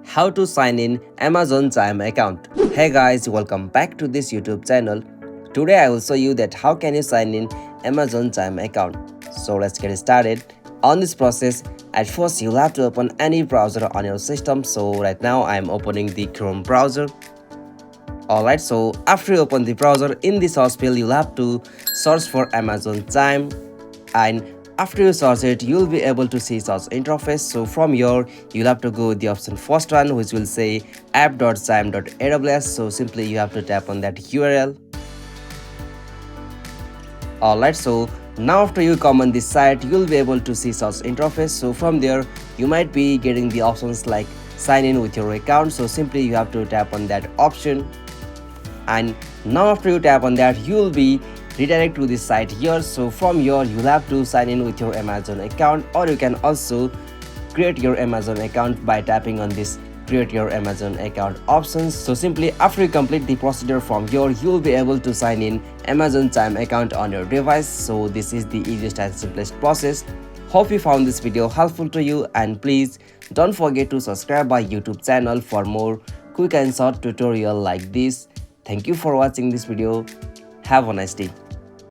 how to sign in Amazon Chime account. Hey guys, welcome back to this YouTube channel. Today I will show you that how can you sign in Amazon Chime account. So let's get started. On this process, at first you'll have to open any browser on your system. So right now I am opening the Chrome browser. Alright, so after you open the browser, in the search field you'll have to search for Amazon Chime, and after you search it you'll be able to see search interface. So from here you'll have to go with the option first one, which will say app.chime.aws. so simply you have to tap on that URL. Alright, so now after you come on this site you'll be able to see search interface. So from there you might be getting the options like sign in with your account, so simply you have to tap on that option. And now after you tap on that you'll be redirected to this site here. So from here you'll have to sign in with your Amazon account, or you can also create your Amazon account by tapping on this create your Amazon account options. So simply after you complete the procedure from here you'll be able to sign in Amazon Chime account on your device. So this is the easiest and simplest process. Hope you found this video helpful to you, and please don't forget to subscribe my YouTube channel for more quick and short tutorial like this. Thank you for watching this video. Have a nice day.